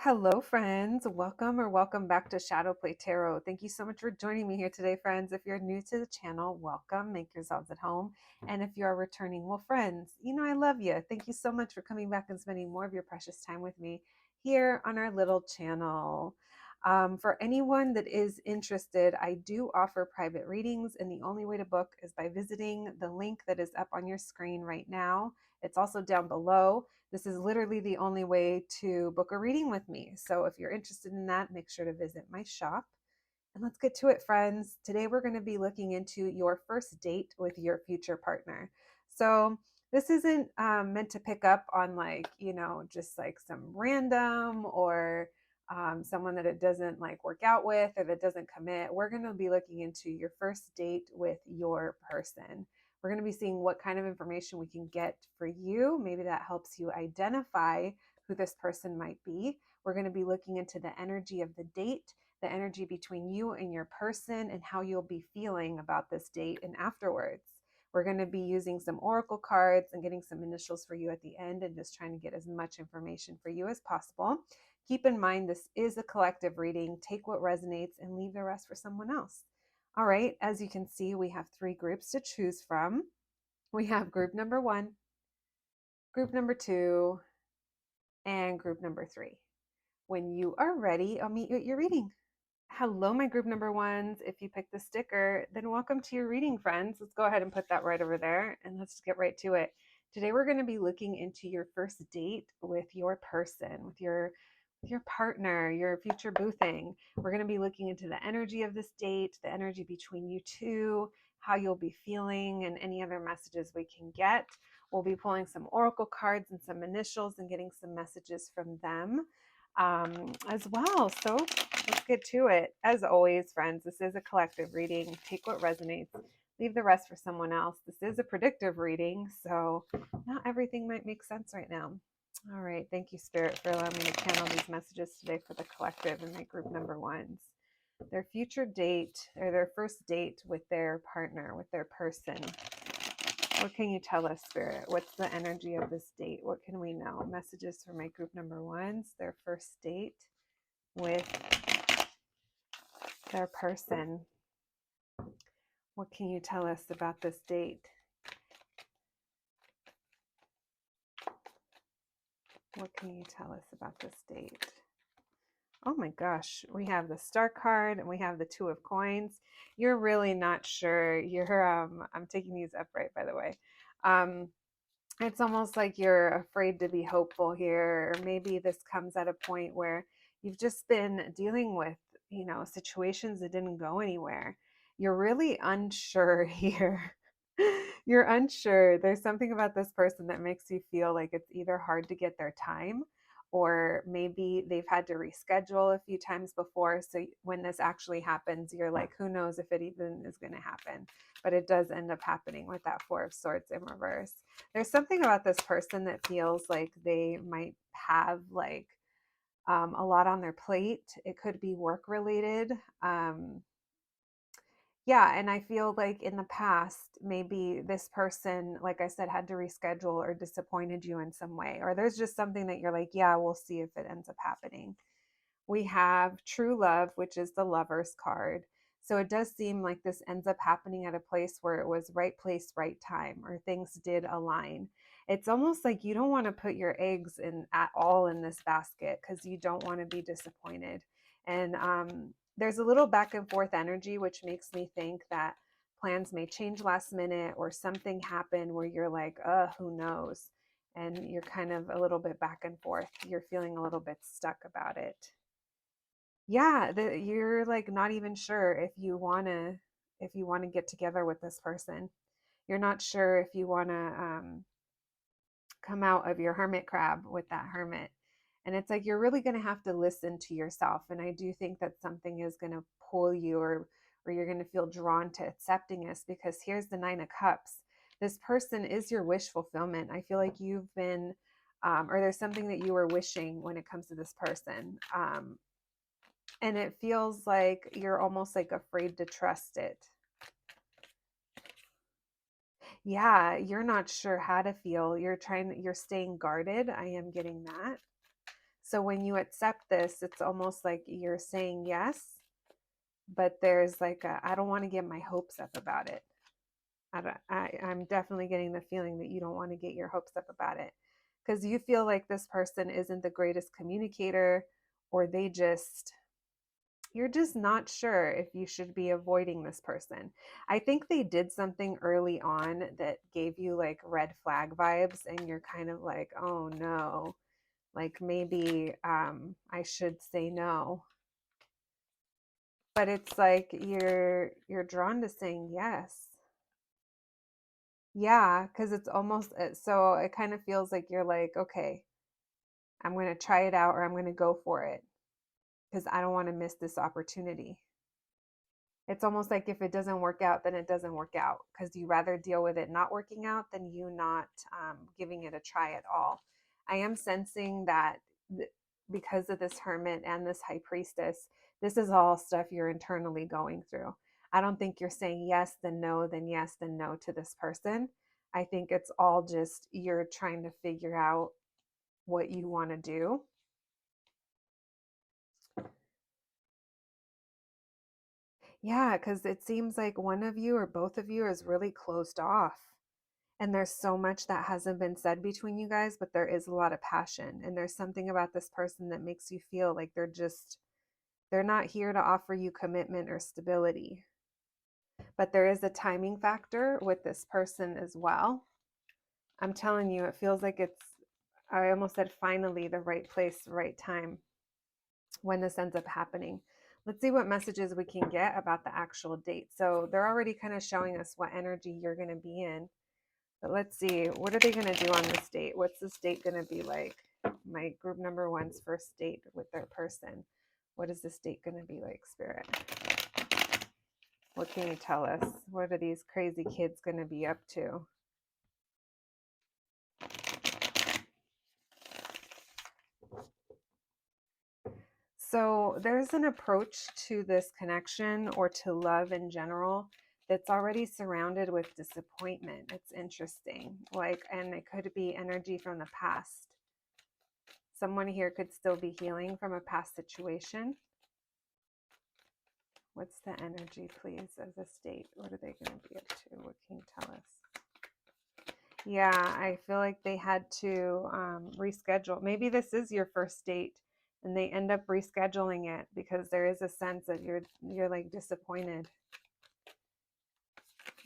Hello, friends. Welcome or welcome back to Shadow Play Tarot. Thank you so much for joining me here today, friends. If you're new to the channel, welcome. Make yourselves at home. And if you are returning, well, friends, I love you. Thank you so much for coming back and spending more of your precious time with me here on our little channel. For anyone that is interested, I do offer private readings, and the only way to book is by visiting the link that is up on your screen right now. It's also down below. This is literally the only way to book a reading with me. So if you're interested in that, make sure to visit my shop. And let's get to it, friends. Today we're going to be looking into your first date with your future partner. So this isn't meant to pick up on just like some random or someone that it doesn't like work out with or that doesn't commit. We're going to be looking into your first date with your person. We're going to be seeing what kind of information we can get for you. Maybe that helps you identify who this person might be. We're going to be looking into the energy of the date, the energy between you and your person, and how you'll be feeling about this date and afterwards. We're going to be using some oracle cards and getting some initials for you at the end and just trying to get as much information for you as possible. Keep in mind, this is a collective reading. Take what resonates and leave the rest for someone else. All right, as you can see, we have three groups to choose from. We have group number 1, group number 2, and group number 3. When you are ready, I'll meet you at your reading. Hello, my group number 1s. If you picked the sticker, then welcome to your reading, friends. Let's go ahead and put that right over there and let's get right to it. Today, we're going to be looking into your first date with your person, with your partner, your future boo thing. We're going to be looking into the energy of this date, the energy between you two, how you'll be feeling, and any other messages we can get. We'll be pulling some oracle cards and some initials and getting some messages from them as well. So let's get to it. As always, friends, this is a collective reading. Take what resonates, leave the rest for someone else. This is a predictive reading, so not everything might make sense right now. All right. Thank you, Spirit, for allowing me to channel these messages today for the collective and my group number 1s. Their future date or their first date with their partner, with their person. What can you tell us, Spirit? What's the energy of this date? What can we know? Messages for my group number 1s, their first date with their person. What can you tell us about this date? What can you tell us about this date? Oh my gosh, we have the Star card and we have the Two of Coins. You're really not sure. I'm taking these upright, by the way. It's almost like you're afraid to be hopeful here, or maybe this comes at a point where you've just been dealing with, situations that didn't go anywhere. You're really unsure here. You're unsure. There's something about this person that makes you feel like it's either hard to get their time or maybe they've had to reschedule a few times before. So when this actually happens, you're like, who knows if it even is going to happen? But it does end up happening with that Four of Swords in reverse. There's something about this person that feels like they might have a lot on their plate. It could be work related. Yeah, and I feel like in the past, maybe this person, like I said, had to reschedule or disappointed you in some way, or there's just something that you're like, yeah, we'll see if it ends up happening. We have true love, which is the Lovers card. So it does seem like this ends up happening at a place where it was right place, right time, or things did align. It's almost like you don't want to put your eggs in at all in this basket because you don't want to be disappointed. And there's a little back and forth energy, which makes me think that plans may change last minute or something happened where you're like, who knows? And you're kind of a little bit back and forth. You're feeling a little bit stuck about it. Yeah, you're like not even sure if you want to get together with this person. You're not sure if you want to come out of your hermit crab with that hermit. And it's like you're really going to have to listen to yourself. And I do think that something is going to pull you or you're going to feel drawn to accepting this, because here's the Nine of Cups. This person is your wish fulfillment. I feel like you've been or there's something that you were wishing when it comes to this person. And it feels like you're almost like afraid to trust it. Yeah, you're not sure how to feel. You're staying guarded. I am getting that. So when you accept this, it's almost like you're saying yes, but there's like I don't want to get my hopes up about it. I'm definitely getting the feeling that you don't want to get your hopes up about it because you feel like this person isn't the greatest communicator, or you're just not sure if you should be avoiding this person. I think they did something early on that gave you like red flag vibes, and you're kind of like, oh no, like maybe I should say no. But it's like you're drawn to saying yes. Yeah, because it's almost so it kind of feels like you're like, okay, I'm going to try it out, or I'm going to go for it because I don't want to miss this opportunity. It's almost like if it doesn't work out, then it doesn't work out because you rather deal with it not working out than you not giving it a try at all. I am sensing that because of this hermit and this high priestess, this is all stuff you're internally going through. I don't think you're saying yes, then no, then yes, then no to this person. I think it's all just you're trying to figure out what you want to do. Yeah, because it seems like one of you or both of you is really closed off. And there's so much that hasn't been said between you guys, but there is a lot of passion. And there's something about this person that makes you feel like they're not here to offer you commitment or stability. But there is a timing factor with this person as well. I'm telling you, it feels like I almost said finally the right place, the right time when this ends up happening. Let's see what messages we can get about the actual date. So they're already kind of showing us what energy you're going to be in. But let's see, what are they going to do on this date? What's this date going to be like? My group number one's first date with their person. What is this date going to be like, Spirit? What can you tell us? What are these crazy kids going to be up to? So there's an approach to this connection or to love in general that's already surrounded with disappointment. It's interesting. And it could be energy from the past. Someone here could still be healing from a past situation. What's the energy, please, of the state? What are they going to be up to? What can you tell us? Yeah, I feel like they had to reschedule. Maybe this is your first date and they end up rescheduling it because there is a sense that you're like disappointed.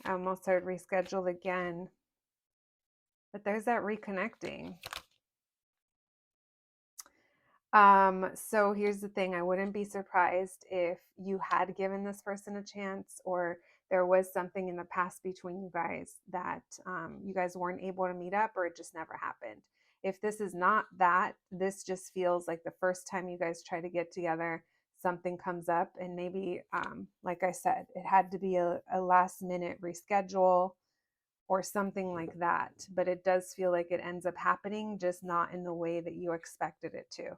I almost heard rescheduled again. But there's that reconnecting. So here's the thing. I wouldn't be surprised if you had given this person a chance, or there was something in the past between you guys that you guys weren't able to meet up, or it just never happened. If this is not that, this just feels like the first time you guys try to get together, something comes up, and maybe, like I said, it had to be a last minute reschedule or something like that. But it does feel like it ends up happening, just not in the way that you expected it to.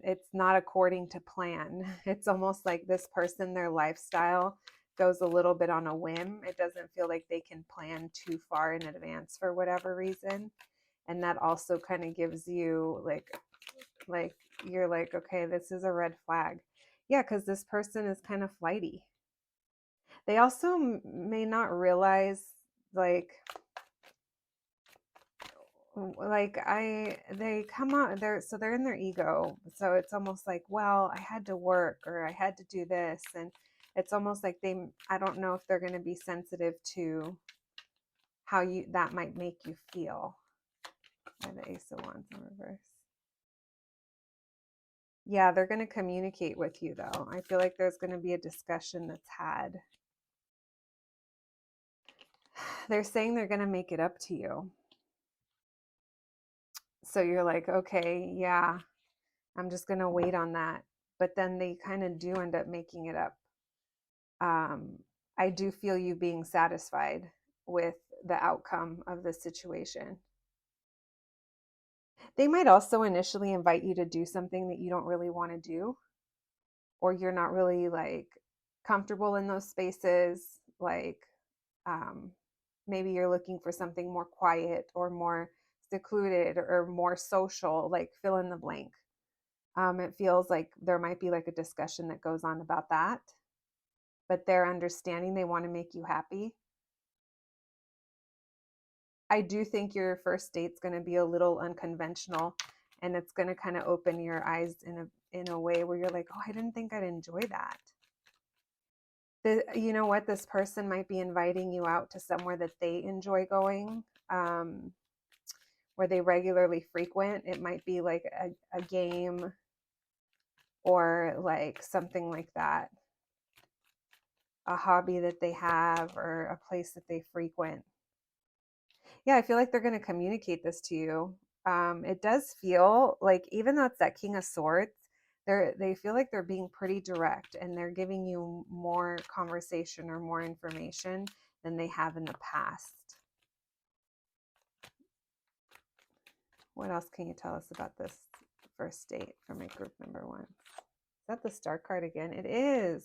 It's not according to plan. It's almost like this person, their lifestyle goes a little bit on a whim. It doesn't feel like they can plan too far in advance for whatever reason. And that also kind of gives you like you're like, okay, this is a red flag. Yeah, because this person is kind of flighty. They also may not realize like they come out they're in their ego, so it's almost like, well, I had to work or I had to do this, and it's almost like I don't know if they're going to be sensitive to how you that might make you feel. By the Ace of Wands in reverse. Yeah, they're going to communicate with you though. I feel like there's going to be a discussion that's had. They're saying they're going to make it up to you. So you're like, okay, yeah, I'm just going to wait on that. But then they kind of do end up making it up. I do feel you being satisfied with the outcome of the situation. They might also initially invite you to do something that you don't really want to do, or you're not really like comfortable in those spaces. Like maybe you're looking for something more quiet or more secluded or more social, like fill in the blank. It feels like there might be like a discussion that goes on about that, but they're understanding, they want to make you happy. I do think your first date's going to be a little unconventional, and it's going to kind of open your eyes in a way where you're like, oh, I didn't think I'd enjoy that. You know what? This person might be inviting you out to somewhere that they enjoy going, where they regularly frequent. It might be like a game or like something like that, a hobby that they have or a place that they frequent. Yeah, I feel like they're going to communicate this to you. It does feel like, even though it's that King of Swords, they feel like they're being pretty direct, and they're giving you more conversation or more information than they have in the past. What else can you tell us about this first date for my group number 1? Is that the Star card again? It is.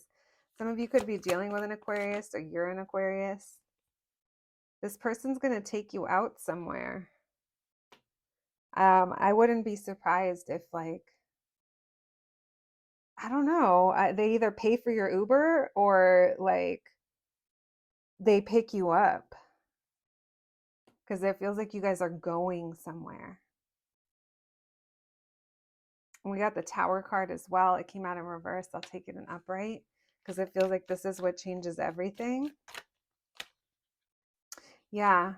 Some of you could be dealing with an Aquarius, or you're an Aquarius. This person's going to take you out somewhere. I wouldn't be surprised if, like, I don't know, they either pay for your Uber or like they pick you up, because it feels like you guys are going somewhere. And we got the Tower card as well. It came out in reverse. I'll take it in upright because it feels like this is what changes everything. Yeah.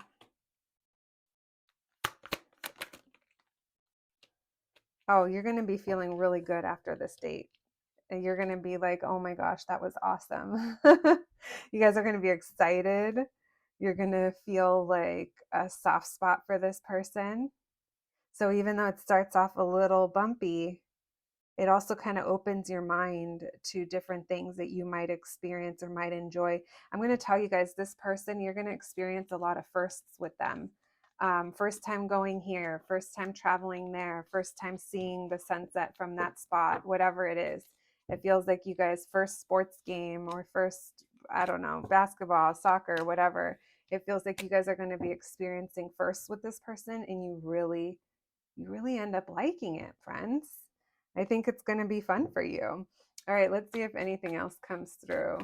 Oh, you're going to be feeling really good after this date. And you're going to be like, oh my gosh, that was awesome. You guys are going to be excited. You're going to feel like a soft spot for this person. So even though it starts off a little bumpy, it also kind of opens your mind to different things that you might experience or might enjoy. I'm going to tell you guys, this person, you're going to experience a lot of firsts with them. First time going here, first time traveling there, first time seeing the sunset from that spot, whatever it is. It feels like you guys' first sports game or first, I don't know, basketball, soccer, whatever. It feels like you guys are going to be experiencing firsts with this person, and you really end up liking it, friends. I think it's going to be fun for you. All right, let's see if anything else comes through.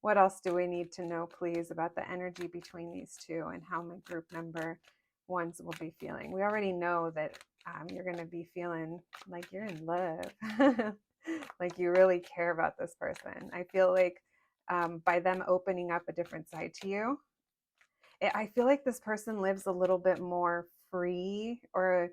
What else do we need to know, please, about the energy between these two and how my group number 1s will be feeling? We already know that you're going to be feeling like you're in love, like you really care about this person. I feel like by them opening up a different side to you, I feel like this person lives a little bit more free or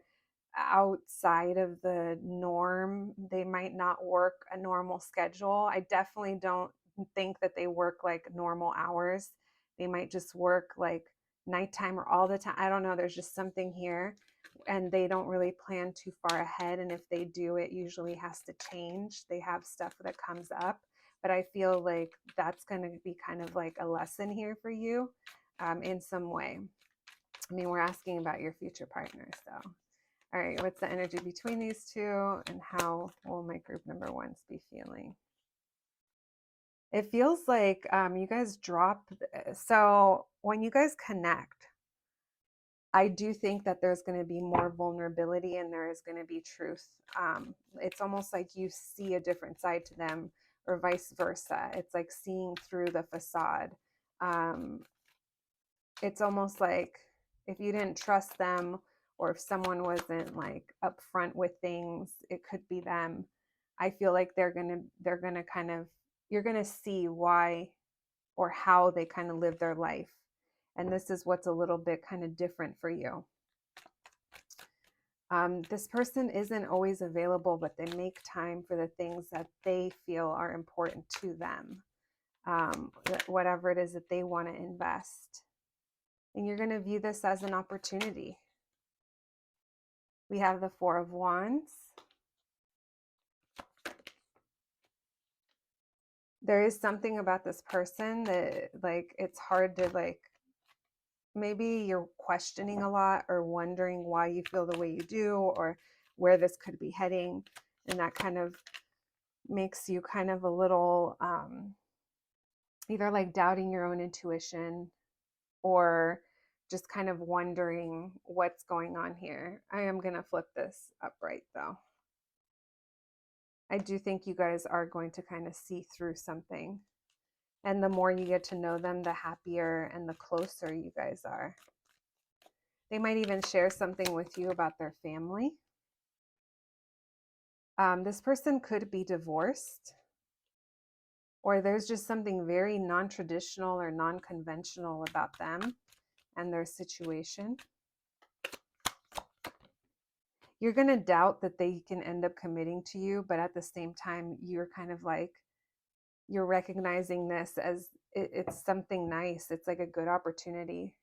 outside of the norm. They might not work a normal schedule. I definitely don't think that they work like normal hours. They might just work like nighttime or all the time. I don't know. There's just something here. And they don't really plan too far ahead. And if they do, it usually has to change. They have stuff that comes up. But I feel like that's going to be kind of like a lesson here for you in some way. I mean, we're asking about your future partner, so. All right, what's the energy between these two, and how will my group number 1s be feeling? It feels like you guys drop. So when you guys connect, I do think that there's going to be more vulnerability and there is going to be truth. It's almost like you see a different side to them, or vice versa. It's like seeing through the facade. It's almost like if you didn't trust them, or if someone wasn't like upfront with things, it could be them. I feel like they're gonna kind of, you're gonna see why or how they kind of live their life. And this is what's a little bit kind of different for you. This person isn't always available, but they make time for the things that they feel are important to them. Whatever it is that they want to invest. And you're going to view this as an opportunity. We have the 4 of Wands. There is something about this person that, like, it's hard to, like, maybe you're questioning a lot or wondering why you feel the way you do or where this could be heading. And that kind of makes you kind of a little either like doubting your own intuition or just kind of wondering what's going on here. I am going to flip this upright though. I do think you guys are going to kind of see through something. And the more you get to know them, the happier and the closer you guys are. They might even share something with you about their family. This person could be divorced, or there's just something very non-traditional or non-conventional about them and their situation. You're going to doubt that they can end up committing to you, but at the same time, you're kind of like, you're recognizing this as it's something nice. It's like a good opportunity.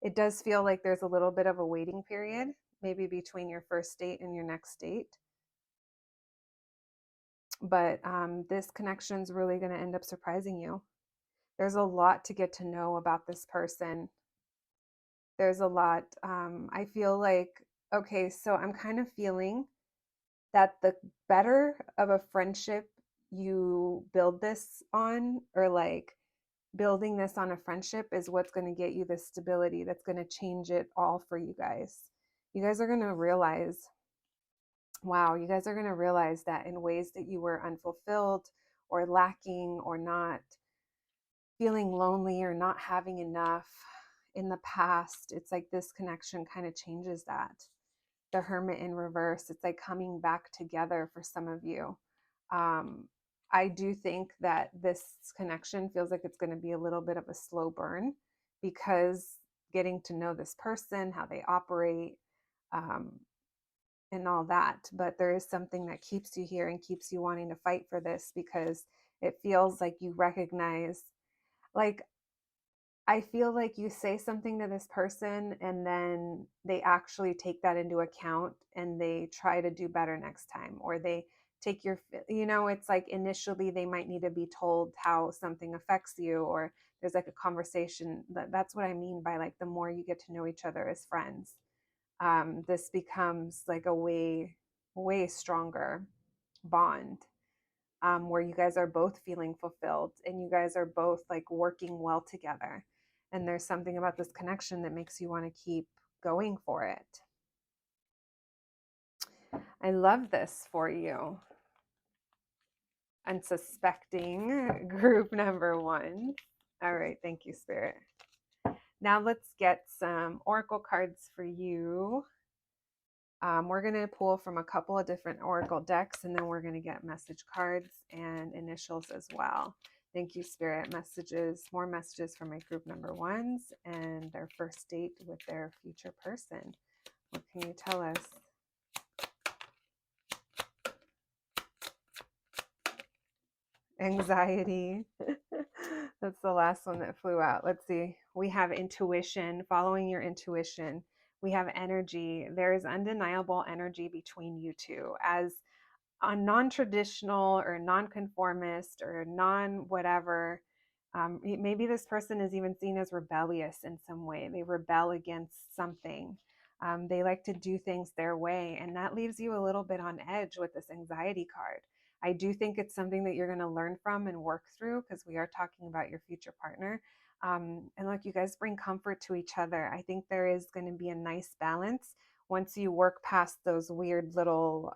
It does feel like there's a little bit of a waiting period, maybe between your first date and your next date. But this connection is really going to end up surprising you. There's a lot to get to know about this person. There's a lot. I feel like, okay, so I'm kind of feeling that the better of a friendship you build this on, or like building this on a friendship, is what's going to get you the stability that's going to change it all for you guys. You guys are going to realize, wow, you guys are going to realize that in ways that you were unfulfilled or lacking or not feeling lonely or not having enough in the past, it's like this connection kind of changes that. The Hermit in reverse, it's like coming back together for some of you. I do think that this connection feels like it's going to be a little bit of a slow burn, because getting to know this person, how they operate, and all that. But there is something that keeps you here and keeps you wanting to fight for this, because it feels like you recognize, like, I feel like you say something to this person and then they actually take that into account and they try to do better next time, or they take your, it's like initially they might need to be told how something affects you, or there's like a conversation. That's what I mean by like the more you get to know each other as friends, this becomes like a way stronger bond, where you guys are both feeling fulfilled and you guys are both like working well together. And there's something about this connection that makes you want to keep going for it. I love this for you. Unsuspecting group number one. All right. Thank you, Spirit. Now let's get some oracle cards for you. We're going to pull from a couple of different oracle decks, and then we're going to get message cards and initials as well. Thank you, Spirit. Messages, more messages for my group number ones and their first date with their future person. What can you tell us? Anxiety. That's the last one that flew out. Let's see. We have intuition, following your intuition. We have energy. There is undeniable energy between you two, as a non-traditional or non-conformist or non-whatever. Maybe this person is even seen as rebellious in some way. They rebel against something. They like to do things their way, and that leaves you a little bit on edge with this anxiety card. I do think it's something that you're going to learn from and work through, because we are talking about your future partner. And look, you guys bring comfort to each other. I think there is going to be a nice balance once you work past those weird little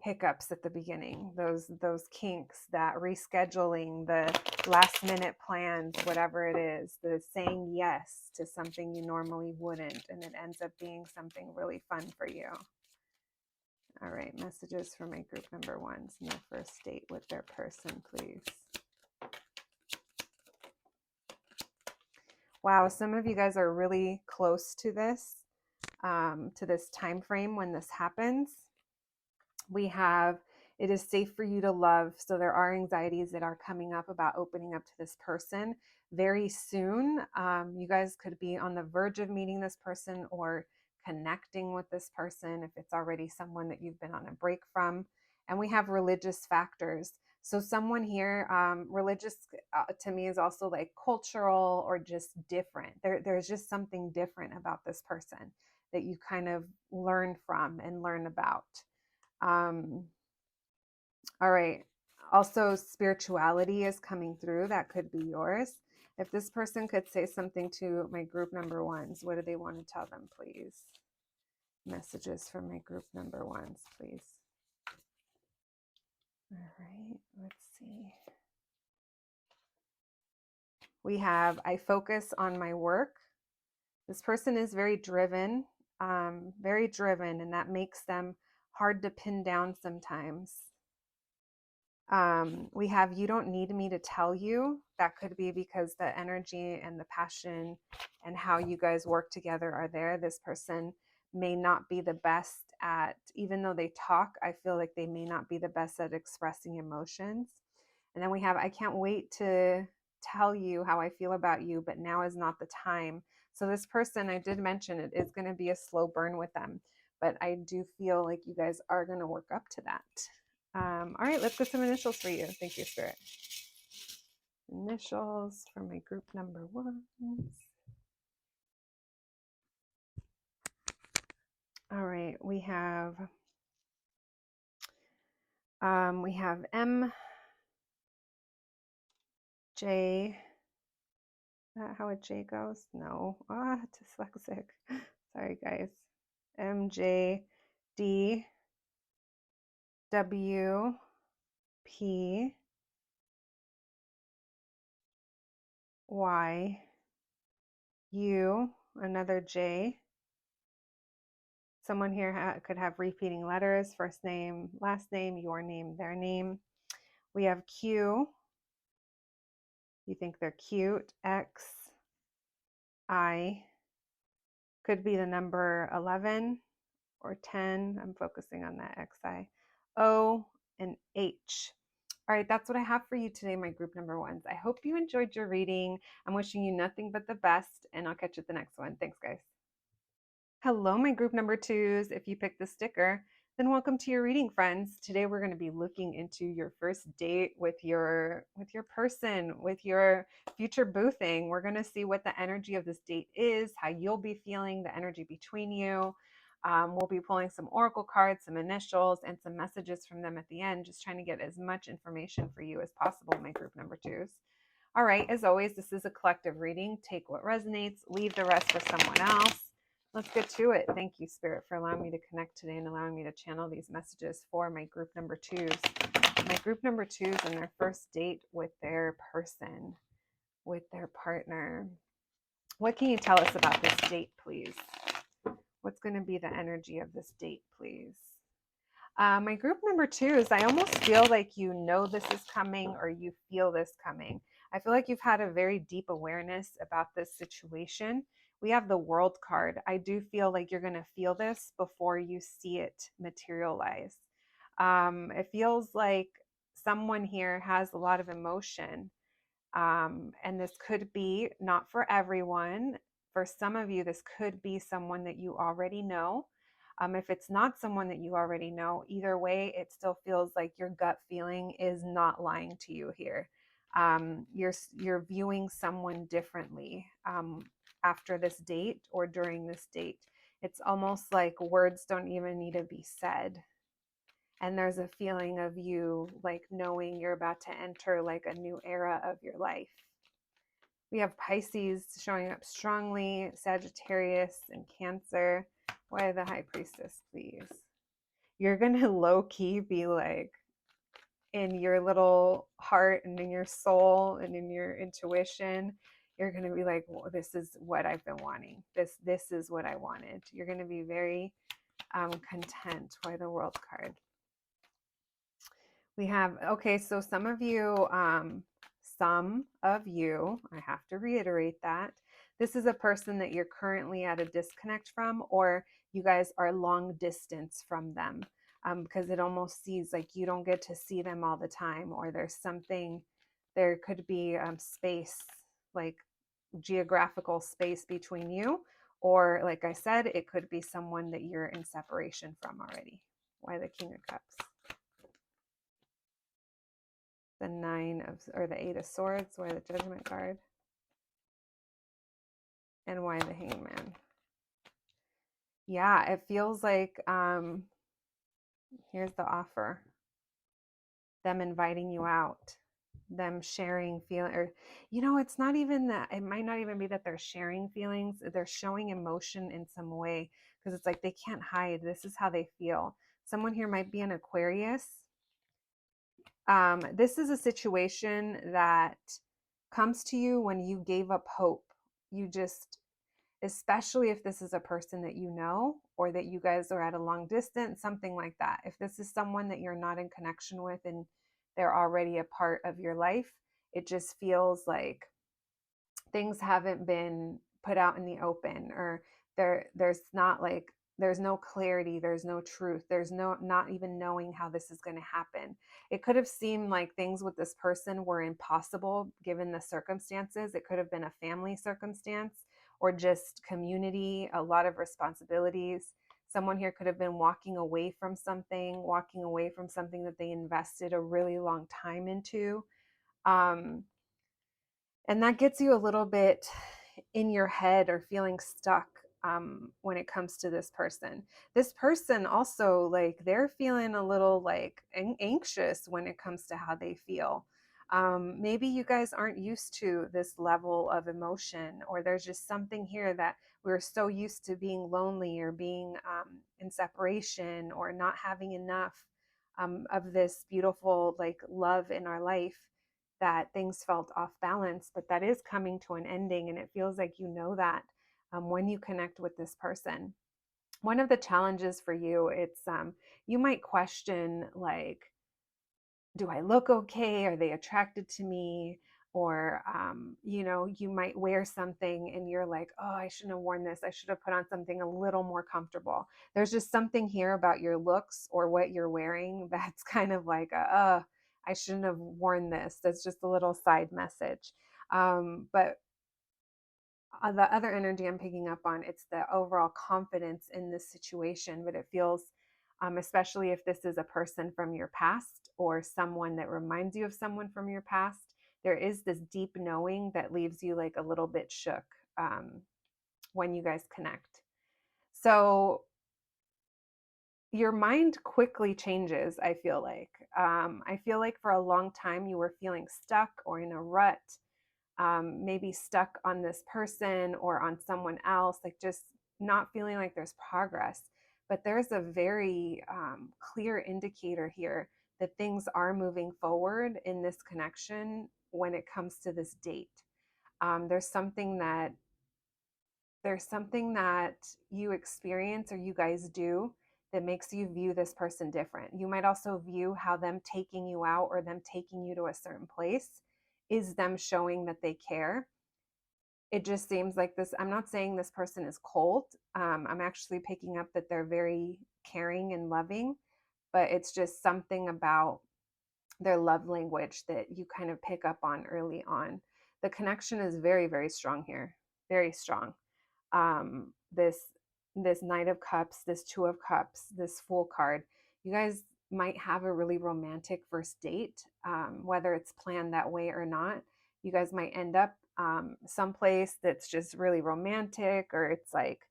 hiccups at the beginning, those kinks, that rescheduling, the last minute plans, whatever it is, the saying yes to something you normally wouldn't, and it ends up being something really fun for you. All right, messages for my group number ones and their first date with their person, please. Wow, some of you guys are really close to this time frame when this happens. We have, it is safe for you to love. So there are anxieties that are coming up about opening up to this person very soon. You guys could be on the verge of meeting this person or connecting with this person if it's already someone that you've been on a break from. And we have religious factors. So someone here, religious to me is also like cultural or just different. There's just something different about this person that you kind of learn from and learn about. All right. Also, spirituality is coming through. That could be yours. If this person could say something to my group number ones, what do they want to tell them, please? Messages from my group number ones, please. Let's see. We have, I focus on my work. This person is very driven, and that makes them hard to pin down sometimes. We have, you don't need me to tell you. That could be because the energy and the passion and how you guys work together are there. This person may not be the best at, even though they talk, I feel like they may not be the best at expressing emotions. And then we have, I can't wait to tell you how I feel about you, but now is not the time. So this person, I did mention it is going to be a slow burn with them, but I do feel like you guys are going to work up to that. All right, let's get some initials for you. Thank you, Spirit. Initials for my group number 1. All right, we have M, J. How a J goes? No. Dyslexic. Sorry, guys. M, J, D, W, P, Y, U, another J. Someone here could have repeating letters, first name, last name, your name, their name. We have Q. You think they're cute. X, I. Could be the number 11 or 10. I'm focusing on that XI. O and H. All right, that's what I have for you today, my group number 1s. I hope you enjoyed your reading. I'm wishing you nothing but the best, and I'll catch you at the next one. Thanks, guys. Hello, my group number 2s. If you picked the sticker, then welcome to your reading, friends. Today we're going to be looking into your first date with your person, with your future boo thing. We're going to see what the energy of this date is, how you'll be feeling, the energy between you. We'll be pulling some oracle cards, some initials, and some messages from them at the end, just trying to get as much information for you as possible, my group number 2s. All right, as always, this is a collective reading. Take what resonates, leave the rest for someone else. Let's get to it. Thank you, Spirit, for allowing me to connect today and allowing me to channel these messages for my group number 2s. My group number 2s and their first date with their person, with their partner. What can you tell us about this date, please? What's going to be the energy of this date, please? My group number 2s, I almost feel like you know this is coming or you feel this coming. I feel like you've had a very deep awareness about this situation. We have the World card. I do feel like you're going to feel this before you see it materialize. It feels like someone here has a lot of emotion. And this could be not for everyone. For some of you, this could be someone that you already know. If it's not someone that you already know, either way, it still feels like your gut feeling is not lying to you here. You're viewing someone differently after this date or during this date. It's almost like words don't even need to be said. And there's a feeling of you like knowing you're about to enter like a new era of your life. We have Pisces showing up strongly, Sagittarius and Cancer. Why the High Priestess, please? You're going to low-key be like, in your little heart and in your soul and in your intuition, you're going to be like, well, this is what I've been wanting. This is what I wanted. You're going to be very content. Why the World card? We have, okay, so some of you, I have to reiterate that, this is a person that you're currently at a disconnect from, or you guys are long distance from them, because it almost seems like you don't get to see them all the time, or there's something, there could be space, like geographical space between you, or like I said, it could be someone that you're in separation from already. Why the King of Cups? The 9 of, or the 8 of Swords, why the Judgment card, and why the Hangman. Yeah, it feels like here's the offer. Them inviting you out, them sharing feeling, or it's not even that, it might not even be that they're sharing feelings, they're showing emotion in some way, because it's like they can't hide. This is how they feel. Someone here might be an Aquarius. This is a situation that comes to you when you gave up hope. You just, especially if this is a person that you know or that you guys are at a long distance, something like that. If this is someone that you're not in connection with and they're already a part of your life, it just feels like things haven't been put out in the open, or there's not like there's no clarity, there's no truth, there's no not even knowing how this is going to happen. It could have seemed like things with this person were impossible given the circumstances. It could have been a family circumstance or just community, a lot of responsibilities. Someone here could have been walking away from something that they invested a really long time into. um, and that gets you a little bit in your head or feeling stuck when it comes to this person. This person also, like, they're feeling a little like anxious when it comes to how they feel. Maybe you guys aren't used to this level of emotion, or there's just something here that we're so used to being lonely or being in separation or not having enough of this beautiful like love in our life, that things felt off balance, but that is coming to an ending. And it feels like you know that when you connect with this person. One of the challenges for you, it's you might question, like, do I look okay? Are they attracted to me? Or, you might wear something and you're like, oh, I shouldn't have worn this. I should have put on something a little more comfortable. There's just something here about your looks or what you're wearing that's kind of like, I shouldn't have worn this. That's just a little side message. But the other energy I'm picking up on, it's the overall confidence in this situation. But it feels, especially if this is a person from your past or someone that reminds you of someone from your past, there is this deep knowing that leaves you like a little bit shook um, when you guys connect. So your mind quickly changes, I feel like. I feel like for a long time you were feeling stuck or in a rut, maybe stuck on this person or on someone else, like just not feeling like there's progress. But there's a very clear indicator here that things are moving forward in this connection when it comes to this date. There's something that you experience or you guys do that makes you view this person different. You might also view how them taking you out or them taking you to a certain place is them showing that they care. It just seems like this. I'm not saying this person is cold. I'm actually picking up that they're very caring and loving, but it's just something about their love language that you kind of pick up on early on. The connection is very, very strong here, very strong. This Knight of Cups, this Two of Cups, this Fool card, you guys might have a really romantic first date, whether it's planned that way or not. You guys might end up someplace that's just really romantic, or it's like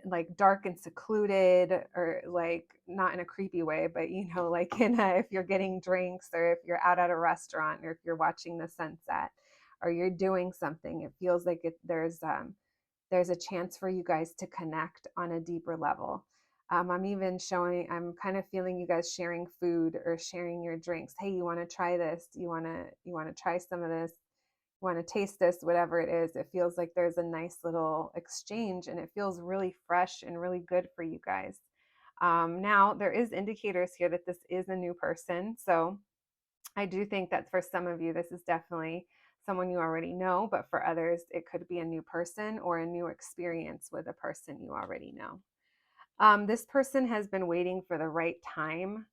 like dark and secluded, or like not in a creepy way, but like if you're getting drinks, or if you're out at a restaurant, or if you're watching the sunset, or you're doing something, it feels like there's a chance for you guys to connect on a deeper level. I'm kind of feeling you guys sharing food or sharing your drinks. Hey, you want to try this? You want to try some of this? Want to taste this, whatever it is. It feels like there's a nice little exchange, and it feels really fresh and really good for you guys. Now, there is indicators here that this is a new person. So I do think that for some of you, this is definitely someone you already know, but for others, it could be a new person or a new experience with a person you already know. This person has been waiting for the right time,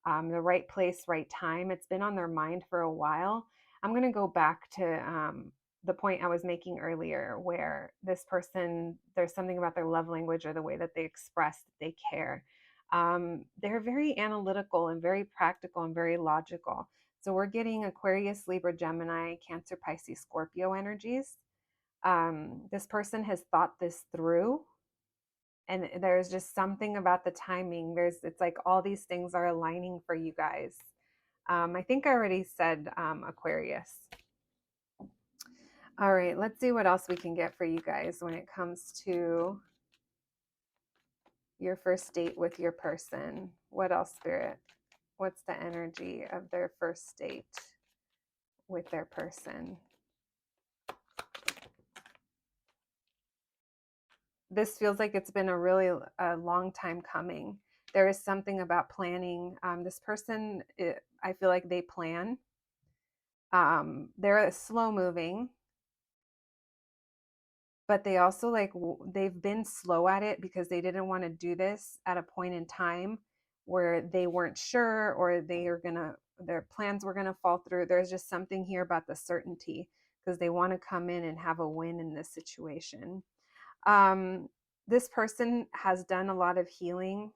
the right place, right time. It's been on their mind for a while. I'm going to go back to the point I was making earlier, where this person, there's something about their love language or the way that they express that they care. They're very analytical and very practical and very logical. So we're getting Aquarius, Libra, Gemini, Cancer, Pisces, Scorpio energies. This person has thought this through, and there's just something about the timing. It's like all these things are aligning for you guys. I think I already said Aquarius. All right, let's see what else we can get for you guys when it comes to your first date with your person. What else, Spirit? What's the energy of their first date with their person? This feels like it's been a really long time coming. There is something about planning. This person, I feel like they plan. They're slow moving, but they also like they've been slow at it because they didn't want to do this at a point in time where they weren't sure, or their plans were gonna fall through. There's just something here about the certainty because they want to come in and have a win in this situation. Um, this person has done a lot of healing,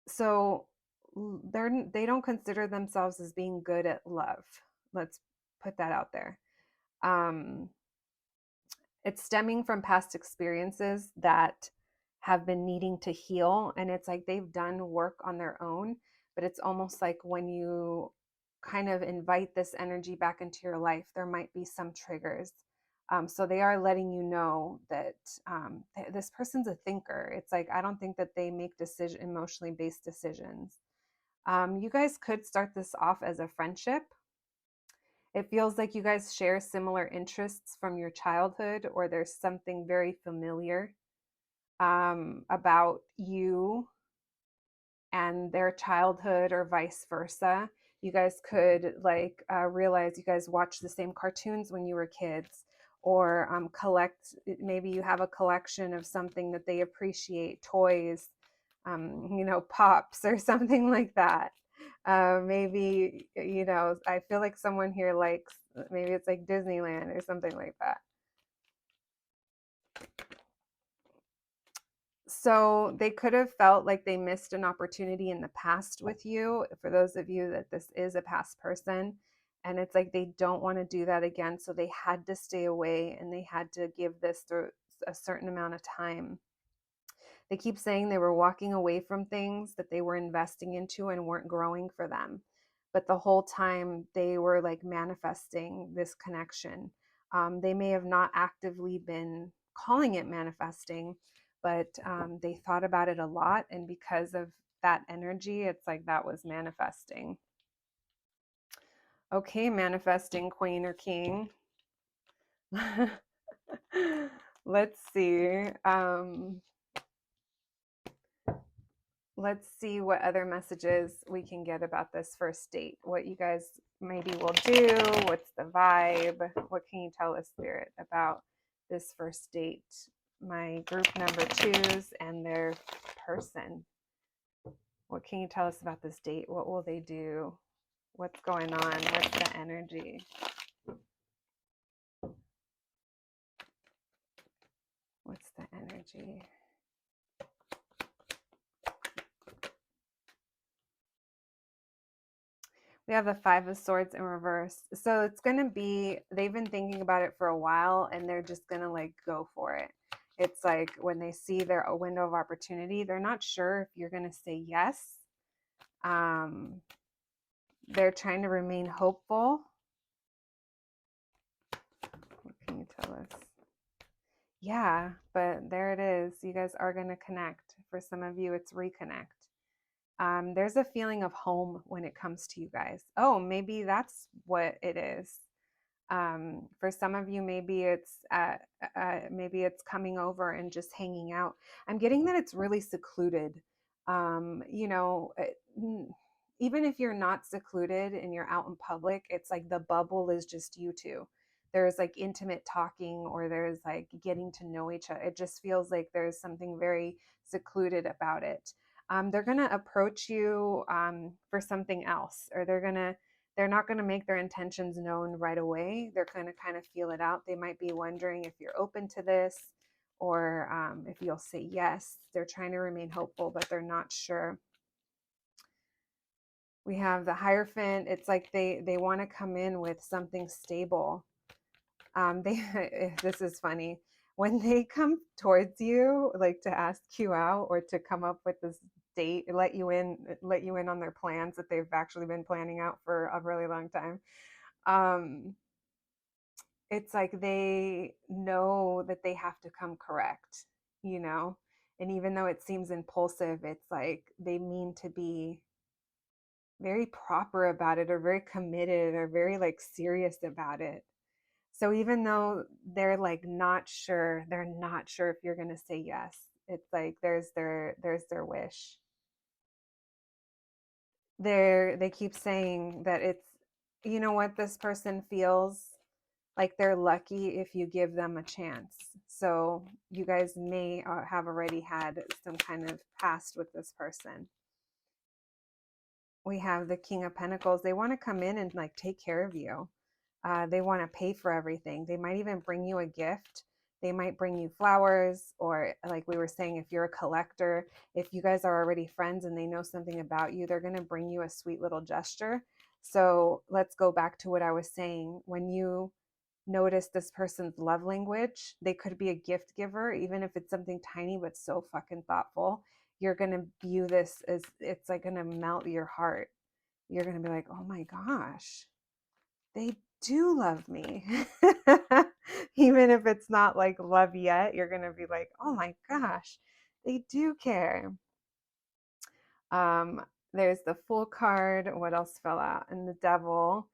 so they don't consider themselves as being good at love. Let's put that out there. Um, it's stemming from past experiences that have been needing to heal, and it's like they've done work on their own, but it's almost like when you kind of invite this energy back into your life, there might be some triggers. So they are letting you know that this person's a thinker. It's like I don't think that they make emotionally based decisions. You guys could start this off as a friendship. It feels like you guys share similar interests from your childhood, or there's something very familiar about you and their childhood, or vice versa. You guys could realize you guys watched the same cartoons when you were kids, or maybe you have a collection of something that they appreciate, toys, pops, or something like that. Maybe, I feel like someone here likes, maybe it's like Disneyland or something like that. So they could have felt like they missed an opportunity in the past with you. For those of you that this is a past person, and it's like they don't want to do that again. So they had to stay away, and they had to give this through a certain amount of time. They keep saying they were walking away from things that they were investing into and weren't growing for them. But the whole time they were like manifesting this connection. They may have not actively been calling it manifesting, but they thought about it a lot. And because of that energy, it's like that was manifesting. Okay, manifesting queen or king. Let's see. Let's see what other messages we can get about this first date. What you guys maybe will do. What's the vibe? What can you tell us, Spirit, about this first date? My group number twos and their person. What can you tell us about this date? What will they do? What's going on? What's the energy? What's the energy? We have the Five of Swords in reverse. So it's going to be, they've been thinking about it for a while, and they're just going to like go for it. It's like when they see a window of opportunity, they're not sure if you're going to say yes. They're trying to remain hopeful. What can you tell us? Yeah, but there it is. You guys are going to connect. For some of you, it's reconnect. There's a feeling of home when it comes to you guys. Oh, maybe that's what it is. For some of you, maybe it's coming over and just hanging out. I'm getting that it's really secluded. You know, even if you're not secluded and you're out in public, it's like the bubble is just you two. There's like intimate talking, or there's like getting to know each other. It just feels like there's something very secluded about it. They're gonna approach you for something else, or they're not going to make their intentions known right away. They're going to kind of feel it out. They might be wondering if you're open to this, or if you'll say yes. They're trying to remain hopeful, but they're not sure. We have the Hierophant. It's like they want to come in with something stable. This is funny. When they come towards you, like to ask you out or to come up with this date, let you in on their plans that they've actually been planning out for a really long time. It's like they know that they have to come correct, you know? And even though it seems impulsive, it's like they mean to be very proper about it, or very committed, or very like serious about it. So even though they're like not sure, they're not sure if you're going to say yes. It's like there's their wish. They keep saying that it's, you know what, this person feels like they're lucky if you give them a chance. So you guys may have already had some kind of past with this person. We have the King of Pentacles. They want to come in and like take care of you. They want to pay for everything. They might even bring you a gift. They might bring you flowers, or like we were saying, if you're a collector, if you guys are already friends and they know something about you, they're going to bring you a sweet little gesture. So let's go back to what I was saying. When you notice this person's love language, they could be a gift giver, even if it's something tiny but so fucking thoughtful. You're going to view this as, it's like going to melt your heart. You're going to be like, oh my gosh, they do love me. Even if it's not like love yet, you're going to be like, oh my gosh, they do care. Um, there's the Fool card. What else fell out? And the Devil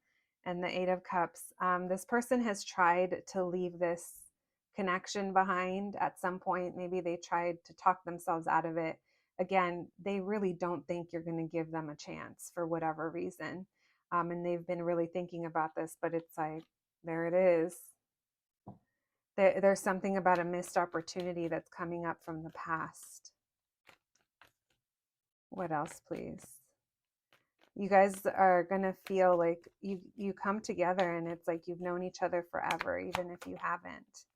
and the Eight of Cups. This person has tried to leave this connection behind at some point. Maybe they tried to talk themselves out of it. Again, they really don't think you're going to give them a chance for whatever reason. And they've been really thinking about this, but it's like, there it is. There's something about a missed opportunity that's coming up from the past. What else, please? You guys are going to feel like you come together and it's like you've known each other forever, even if you haven't.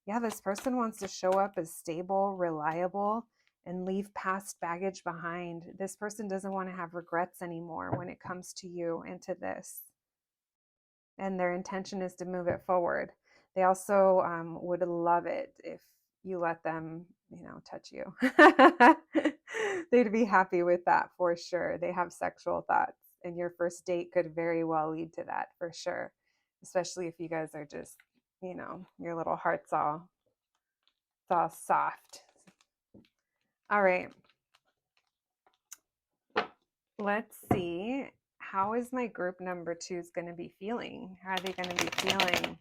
Yeah, this person wants to show up as stable, reliable, and leave past baggage behind. This person doesn't want to have regrets anymore when it comes to you and to this. And their intention is to move it forward. They also would love it if you let them, touch you. They'd be happy with that for sure. They have sexual thoughts, and your first date could very well lead to that for sure, especially if you guys are just, your little heart's all soft. All right. Let's see. How is my group number 2's going to be feeling? How are they going to be feeling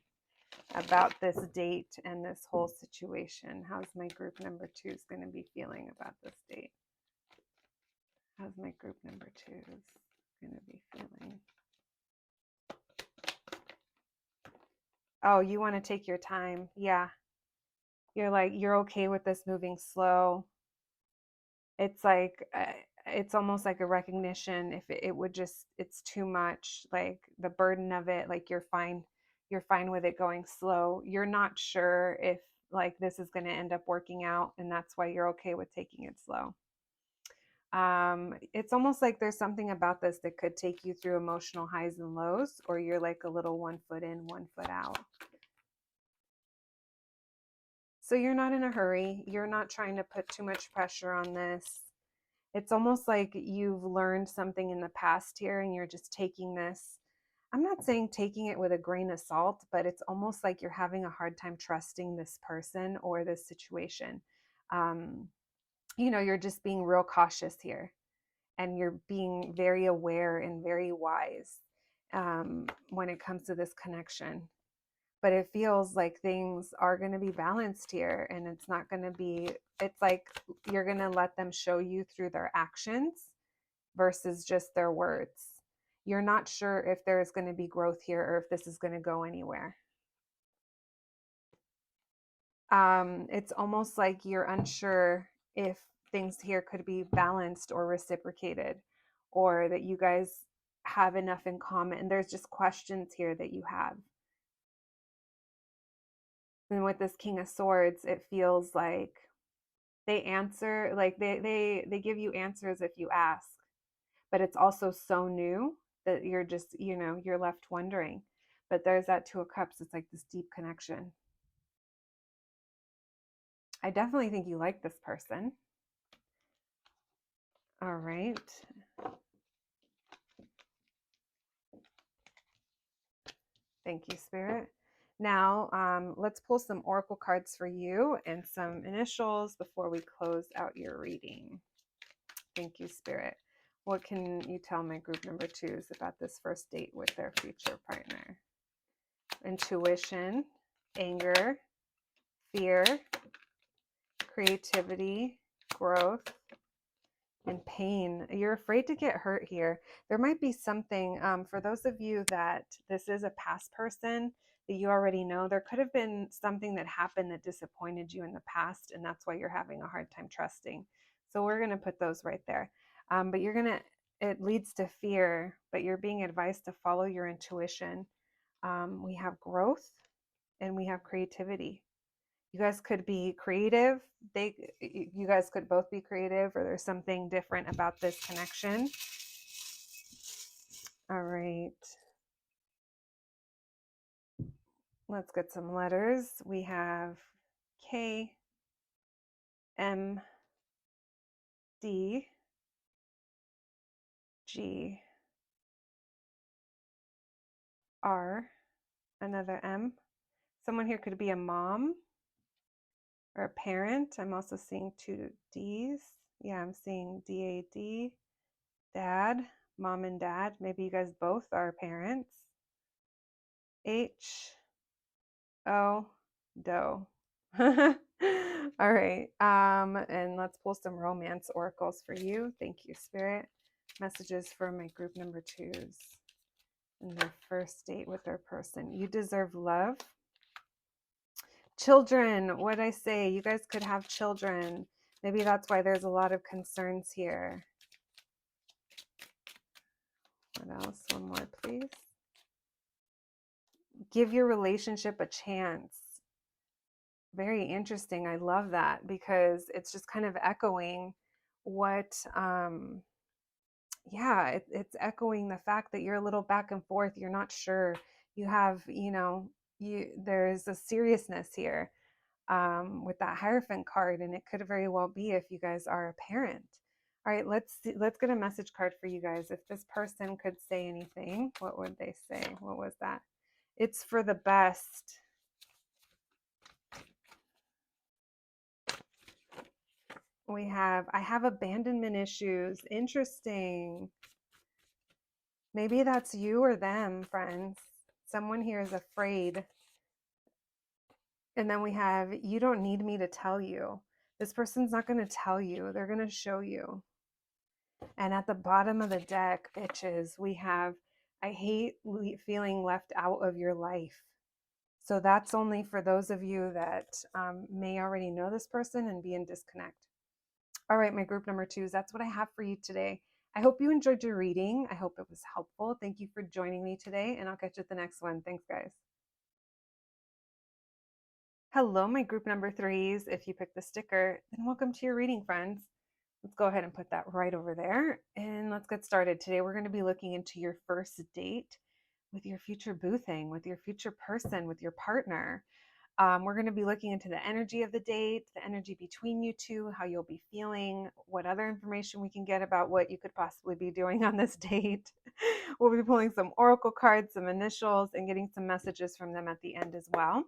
about this date and this whole situation? How's my group number 2's going to be feeling about this date? How's my group number 2's going to be feeling? Oh, you want to take your time. Yeah. You're like, you're okay with this moving slow. It's like, it's almost like a recognition if it would just, it's too much, like the burden of it, like you're fine with it going slow. You're not sure if like this is going to end up working out, and that's why you're okay with taking it slow. It's almost like there's something about this that could take you through emotional highs and lows, or you're like a little 1 foot in, 1 foot out. So you're not in a hurry. You're not trying to put too much pressure on this. It's almost like you've learned something in the past here and you're just taking this. I'm not saying taking it with a grain of salt, but it's almost like you're having a hard time trusting this person or this situation. You're just being real cautious here, and you're being very aware and very wise when it comes to this connection. But it feels like things are going to be balanced here, and it's not going to be, it's like you're going to let them show you through their actions versus just their words. You're not sure if there's going to be growth here or if this is going to go anywhere. It's almost like you're unsure if things here could be balanced or reciprocated, or that you guys have enough in common. And there's just questions here that you have. And with this King of Swords, it feels like they answer, like they give you answers if you ask, but it's also so new that you're just, you're left wondering. But there's that Two of Cups. It's like this deep connection. I definitely think you like this person. All right. Thank you, Spirit. Now, let's pull some oracle cards for you and some initials before we close out your reading. Thank you, Spirit. What can you tell my group number 2s about this first date with their future partner? Intuition, anger, fear, creativity, growth, and pain. You're afraid to get hurt here. There might be something, for those of you that this is a past person that you already know, there could have been something that happened that disappointed you in the past, and that's why you're having a hard time trusting. So we're going to put those right there. But it leads to fear, but you're being advised to follow your intuition. We have growth and we have creativity. You guys could be creative. You guys could both be creative, or there's something different about this connection. All right. Let's get some letters. We have K, M, D, G, R, another M. Someone here could be a mom or a parent. I'm also seeing 2 D's. Yeah, I'm seeing DAD, dad, mom and dad. Maybe you guys both are parents. H, O, doe. All right. And let's pull some romance oracles for you. Thank you, Spirit. Messages for my group number 2s in their first date with their person. You deserve love. Children, what'd I say? You guys could have children. Maybe that's why there's a lot of concerns here. What else? One more, please. Give your relationship a chance. Very interesting. I love that because it's just kind of echoing what it's echoing the fact that you're a little back and forth. You're not sure. You have, there's a seriousness here with that Hierophant card, and it could very well be if you guys are a parent. All right, let's get a message card for you guys. If this person could say anything, what would they say? What was that? It's for the best. I have abandonment issues. Interesting. Maybe that's you or them, friends. Someone here is afraid. And then we have, you don't need me to tell you. This person's not going to tell you. They're going to show you. And at the bottom of the deck, bitches, we have, I hate feeling left out of your life. So that's only for those of you that may already know this person and be in disconnect. All right, my group number 2s, that's what I have for you today. I hope you enjoyed your reading. I hope it was helpful. Thank you for joining me today, and I'll catch you at the next one. Thanks, guys. Hello, my group number 3s. If you picked the sticker, then welcome to your reading, friends. Let's go ahead and put that right over there, and let's get started. Today, we're going to be looking into your first date with your future boo thing, with your future person, with your partner. We're going to be looking into the energy of the date, the energy between you two, how you'll be feeling, what other information we can get about what you could possibly be doing on this date. We'll be pulling some oracle cards, some initials, and getting some messages from them at the end as well.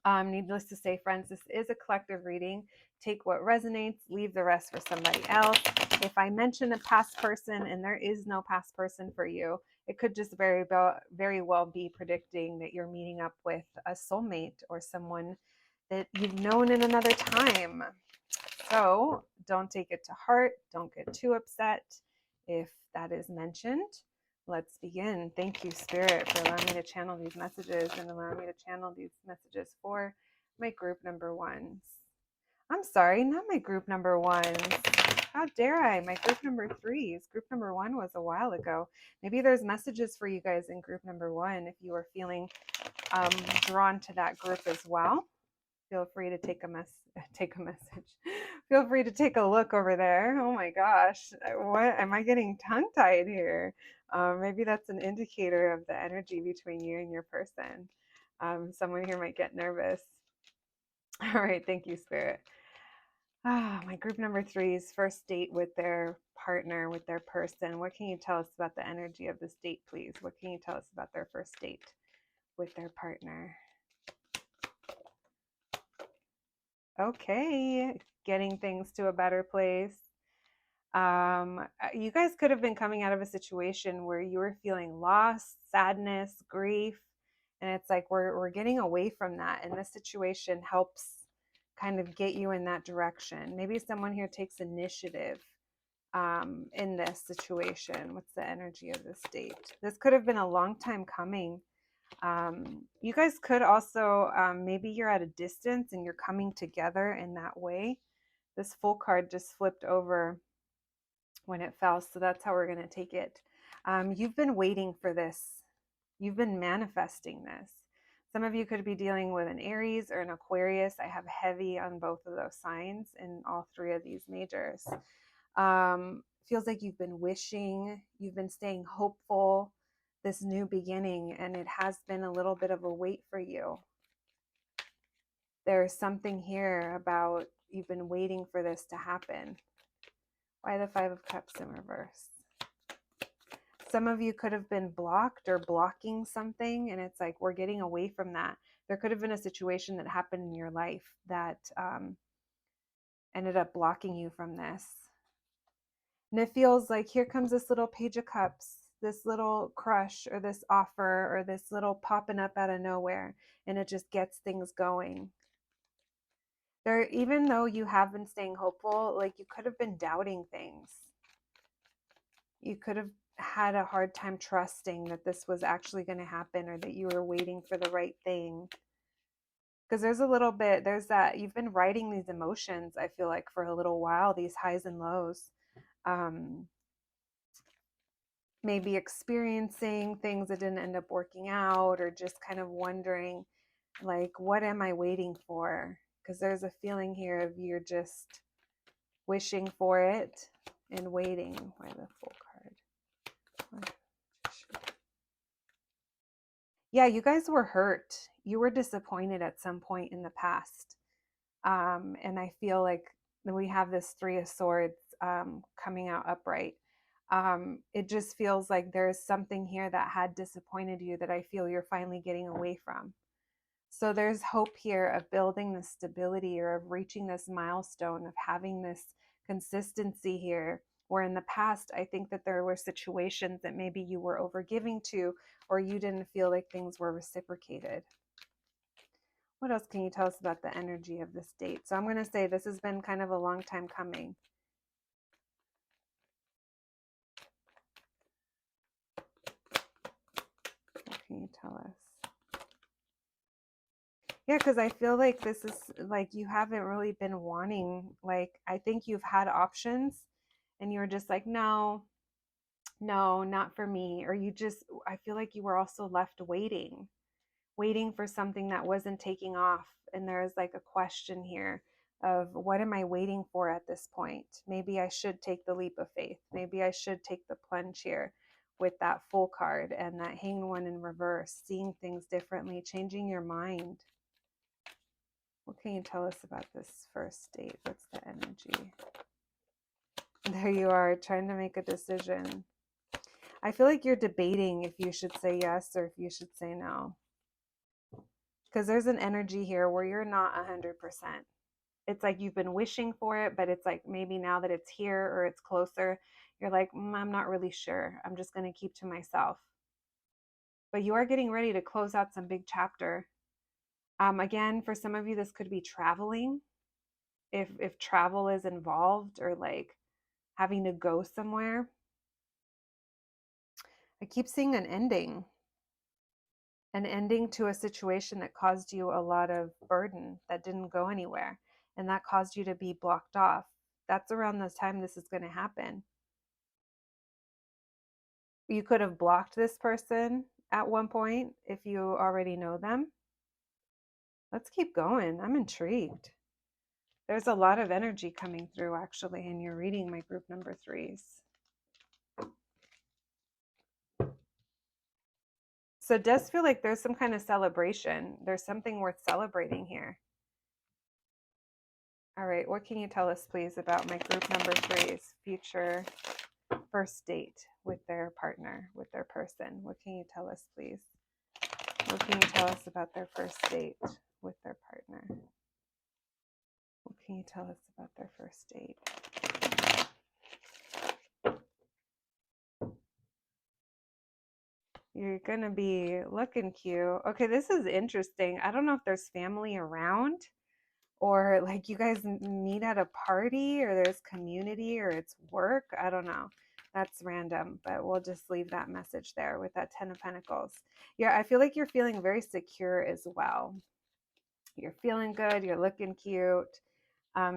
Needless to say, friends, this is a collective reading. Take what resonates, leave the rest for somebody else. If I mention a past person and there is no past person for you, it could just very well be predicting that you're meeting up with a soulmate or someone that you've known in another time. So don't take it to heart. Don't get too upset if that is mentioned. Let's begin. Thank you, Spirit, for allowing me to channel these messages and allowing me to channel these messages for my group number 1s. I'm sorry, not my group number 1s. How dare I? My group number 3s. Group number 1 was a while ago. Maybe there's messages for you guys in group number 1 if you are feeling drawn to that group as well. Feel free to take a message. Feel free to take a look over there. Oh my gosh, what am I getting tongue-tied here? Maybe that's an indicator of the energy between you and your person. Someone here might get nervous. All right, thank you, Spirit. My group number 3's first date with their partner, with their person. What can you tell us about the energy of this date, please? What can you tell us about their first date with their partner? Okay, getting things to a better place. You guys could have been coming out of a situation where you were feeling loss, sadness, grief, and it's like we're getting away from that, and this situation helps kind of get you in that direction. Maybe someone here takes initiative in this situation. What's the energy of this date? This could have been a long time coming. You guys could also, maybe you're at a distance and you're coming together in that way. This Fool card just flipped over when it fell, so that's how we're going to take it. You've been waiting for this. You've been manifesting this. Some of you could be dealing with an Aries or an Aquarius. I have heavy on both of those signs in all three of these majors. Feels like you've been wishing, you've been staying hopeful, this new beginning, and it has been a little bit of a wait for you. There's something here about you've been waiting for this to happen. Why the Five of Cups in reverse? Some of you could have been blocked or blocking something, and it's like we're getting away from that. There could have been a situation that happened in your life that ended up blocking you from this. And it feels like here comes this little Page of Cups, this little crush or this offer or this little popping up out of nowhere, and it just gets things going. There, even though you have been staying hopeful, like you could have been doubting things. You could have had a hard time trusting that this was actually going to happen or that you were waiting for the right thing. Because there's a little bit, there's that, you've been writing these emotions, I feel like, for a little while, these highs and lows. Maybe experiencing things that didn't end up working out, or just kind of wondering, like, what am I waiting for? Because there's a feeling here of you're just wishing for it and waiting. Why the Fool card? Yeah, you guys were hurt. You were disappointed at some point in the past. And I feel like we have this Three of Swords coming out upright. It just feels like there's something here that had disappointed you that I feel you're finally getting away from. So there's hope here of building this stability or of reaching this milestone, of having this consistency here, where in the past, I think that there were situations that maybe you were overgiving to, or you didn't feel like things were reciprocated. What else can you tell us about the energy of this date? So I'm going to say this has been kind of a long time coming. What can you tell us? Yeah, because I feel like this is like you haven't really been wanting, like, I think you've had options and you're just like, no, not for me. Or you just, I feel like you were also left waiting for something that wasn't taking off. And there's like a question here of what am I waiting for at this point? Maybe I should take the leap of faith. Maybe I should take the plunge here with that Fool card and that Hanged One in reverse, seeing things differently, changing your mind. What can you tell us about this first date? What's the energy? There you are, trying to make a decision. I feel like you're debating if you should say yes or if you should say no. Because there's an energy here where you're not 100%. It's like you've been wishing for it, but it's like maybe now that it's here or it's closer, you're like, I'm not really sure. I'm just going to keep to myself. But you are getting ready to close out some big chapter. Again, for some of you, this could be traveling. If travel is involved, or like having to go somewhere. I keep seeing an ending to a situation that caused you a lot of burden that didn't go anywhere, and that caused you to be blocked off. That's around the time this is going to happen. You could have blocked this person at one point if you already know them. Let's keep going. I'm intrigued. There's a lot of energy coming through, actually, and you're reading my group number threes. So it does feel like there's some kind of celebration. There's something worth celebrating here. All right, what can you tell us, please, about my group number threes future first date with their partner, with their person? What can you tell us, please? What can you tell us about their first date with their partner? What can you tell us about their first date? You're gonna be looking cute. Okay, this is interesting. I don't know if there's family around or like you guys meet at a party or there's community or it's work. I don't know. That's random, but we'll just leave that message there with that 10 of Pentacles. Yeah, I feel like you're feeling very secure as well. You're feeling good. You're looking cute.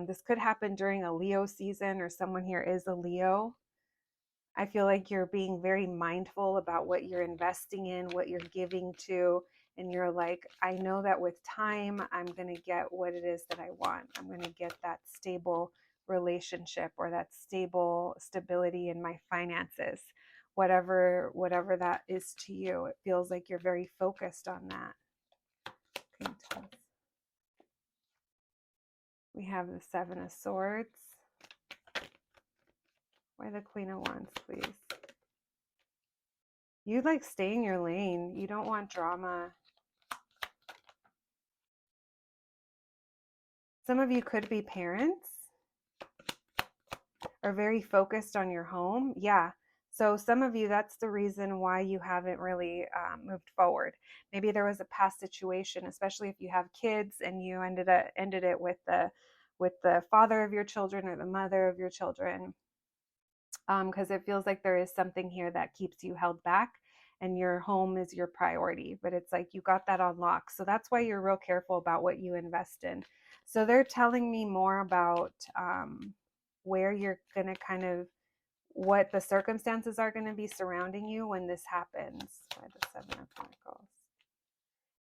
This could happen during a Leo season, or someone here is a Leo. I feel like you're being very mindful about what you're investing in, what you're giving to, and you're like, I know that with time, I'm going to get what it is that I want. I'm going to get that stable relationship or that stability in my finances. Whatever that is to you, it feels like you're very focused on that. Okay, we have the Seven of Swords. Why the Queen of Wands, please? You like stay in your lane. You don't want drama. Some of you could be parents or very focused on your home. Yeah. So some of you, that's the reason why you haven't really moved forward. Maybe there was a past situation, especially if you have kids and you ended it with the father of your children or the mother of your children, because it feels like there is something here that keeps you held back and your home is your priority, but it's like you got that on lock. So that's why you're real careful about what you invest in. So they're telling me more about where you're going to kind of, what the circumstances are going to be surrounding you when this happens. By the Seven of Pentacles.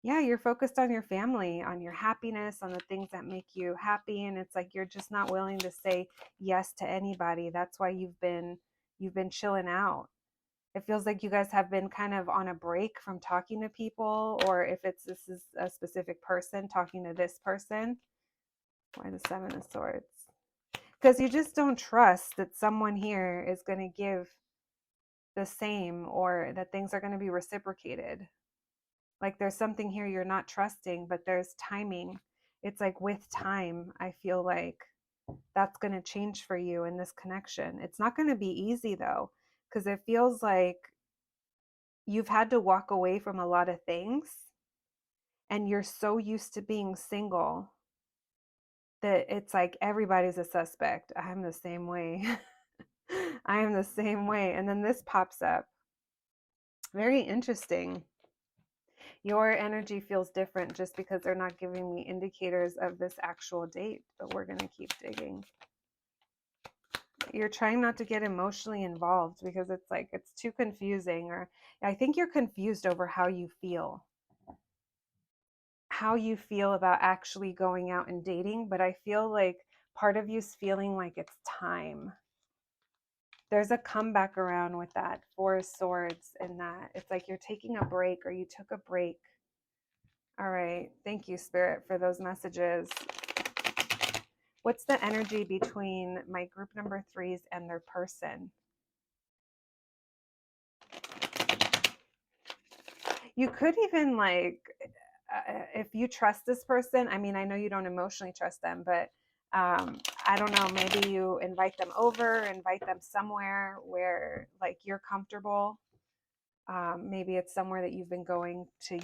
Yeah, you're focused on your family, on your happiness, on the things that make you happy, and it's like you're just not willing to say yes to anybody. That's why you've been chilling out. It feels like you guys have been kind of on a break from talking to people, or if this is a specific person talking to this person. Why the Seven of Swords? Because you just don't trust that someone here is going to give the same, or that things are going to be reciprocated. Like there's something here you're not trusting, but there's timing. It's like with time, I feel like that's going to change for you in this connection. It's not going to be easy though, because it feels like you've had to walk away from a lot of things and you're so used to being single that it's like everybody's a suspect. I'm the same way. I am the same way. And then this pops up. Very interesting. Your energy feels different just because they're not giving me indicators of this actual date, but we're going to keep digging. You're trying not to get emotionally involved because it's like it's too confusing, or I think you're confused over how you feel. How you feel about actually going out and dating, but I feel like part of you's feeling like it's time. There's a comeback around with that Four of Swords, and that it's like you're taking a break, or you took a break. All right. Thank you, Spirit, for those messages. What's the energy between my group number threes and their person? You could even like, if you trust this person, I mean, I know you don't emotionally trust them, but I don't know, maybe you invite them over, invite them somewhere where like you're comfortable. Maybe it's somewhere that you've been going to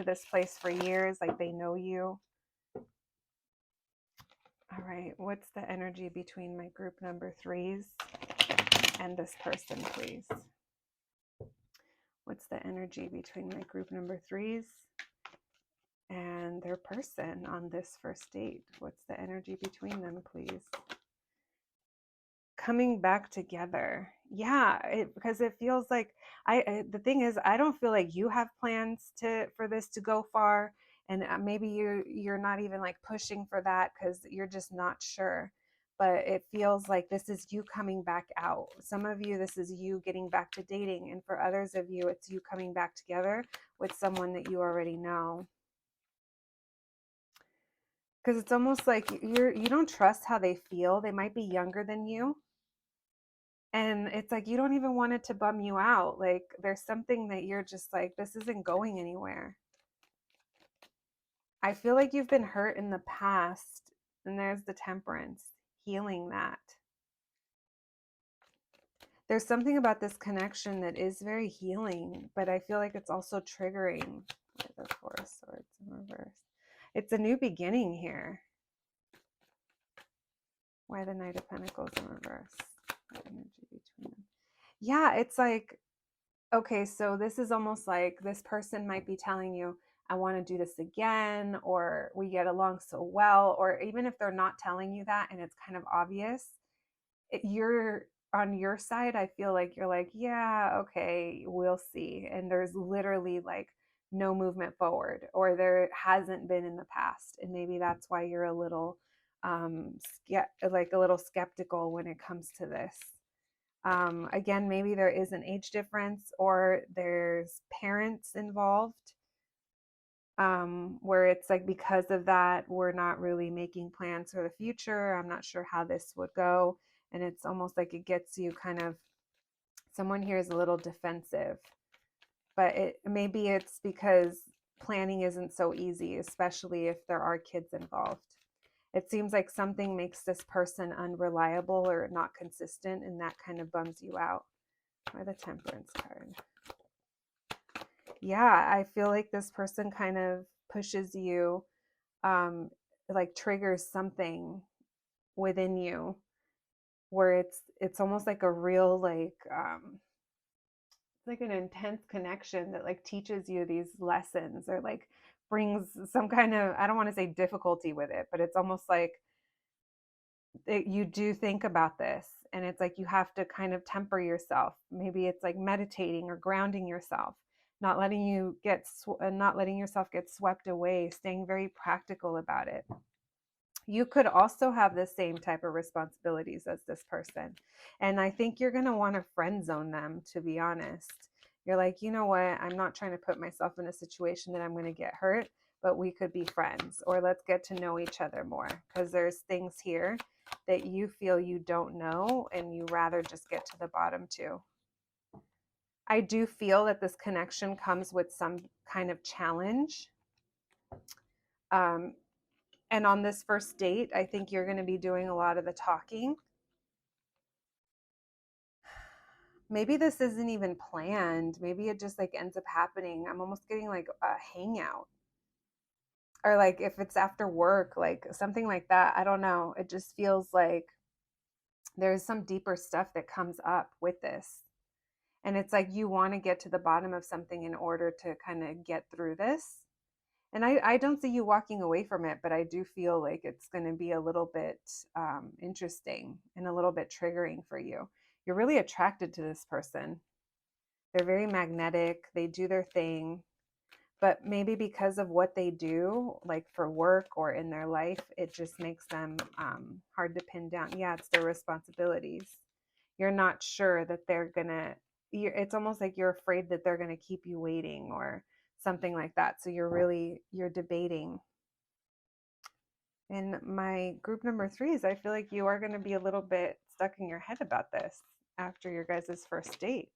this place for years, like they know you. All right, what's the energy between my group number threes and this person, please? What's the energy between my group number threes and their person on this first date? What's the energy between them, please? Coming back together. Yeah, because it feels like the thing is, I don't feel like you have plans for this to go far, and maybe you're not even like pushing for that because you're just not sure. But it feels like this is you coming back out. Some of you, this is you getting back to dating, and for others of you, it's you coming back together with someone that you already know. Because it's almost like you don't trust how they feel. They might be younger than you. And it's like you don't even want it to bum you out. Like there's something that you're just like, this isn't going anywhere. I feel like you've been hurt in the past, and there's the Temperance, healing that. There's something about this connection that is very healing, but I feel like it's also triggering. The Four of Swords in reverse. It's a new beginning here. Why the Knight of Pentacles in reverse? What energy between them? Yeah, it's like, okay, so this is almost like this person might be telling you, I want to do this again, or we get along so well, or even if they're not telling you that and it's kind of obvious, you're on your side, I feel like you're like, yeah, okay, we'll see. And there's literally like no movement forward, or there hasn't been in the past. And maybe that's why you're a little like a little skeptical when it comes to this. Again, maybe there is an age difference or there's parents involved, where it's like, because of that, we're not really making plans for the future. I'm not sure how this would go. And it's almost like it gets you kind of, someone here is a little defensive, but maybe it's because planning isn't so easy, especially if there are kids involved. It seems like something makes this person unreliable or not consistent, and that kind of bums you out. Or the Temperance card. Yeah, I feel like this person kind of pushes you, like triggers something within you where it's almost like a real like an intense connection that like teaches you these lessons, or like brings some kind of, I don't want to say difficulty with it, but it's almost like you do think about this, and it's like you have to kind of temper yourself. Maybe it's like meditating or grounding yourself, not letting yourself get swept away, staying very practical about it. You could also have the same type of responsibilities as this person, and I think you're going to want to friend zone them, to be honest. You're like, you know what, I'm not trying to put myself in a situation that I'm going to get hurt, but we could be friends, or let's get to know each other more, because there's things here that you feel you don't know and you rather just get to the bottom to. I do feel that this connection comes with some kind of challenge. Um, and on this first date, I think you're going to be doing a lot of the talking. Maybe this isn't even planned. Maybe it just like ends up happening. I'm almost getting like a hangout, or like if it's after work, like something like that. I don't know. It just feels like there's some deeper stuff that comes up with this. And it's like you want to get to the bottom of something in order to kind of get through this. And I don't see you walking away from it, but I do feel like it's going to be a little bit interesting and a little bit triggering for you. You're really attracted to this person. They're very magnetic. They do their thing, but maybe because of what they do, like for work or in their life, it just makes them hard to pin down. Yeah, it's their responsibilities. You're not sure that they're gonna. It's almost like you're afraid that they're gonna keep you waiting or something like that. So you're debating. In my group number 3s, I feel like you are going to be a little bit stuck in your head about this after your guys' first date.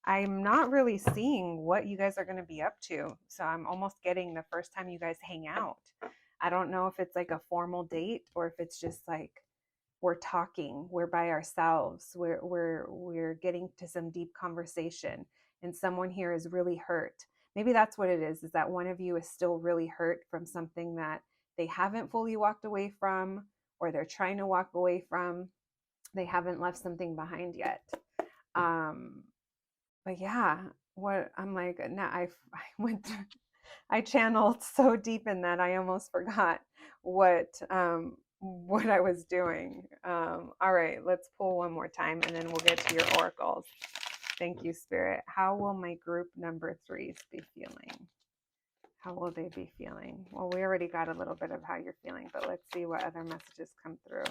I'm not really seeing what you guys are going to be up to. So I'm almost getting the first time you guys hang out. I don't know if it's like a formal date or if it's just like we're talking, we're by ourselves, we're getting to some deep conversation, and someone here is really hurt. Maybe that's what it is that one of you is still really hurt from something that they haven't fully walked away from, or they're trying to walk away from. They haven't left something behind yet. Um, but yeah, what I'm like, now I went through, I channeled so deep in that I almost forgot what I was doing. All right, let's pull one more time and then we'll get to your oracles. Thank you, Spirit. How will my group number 3s be feeling? How will they be feeling? Well, we already got a little bit of how you're feeling, but let's see what other messages come through.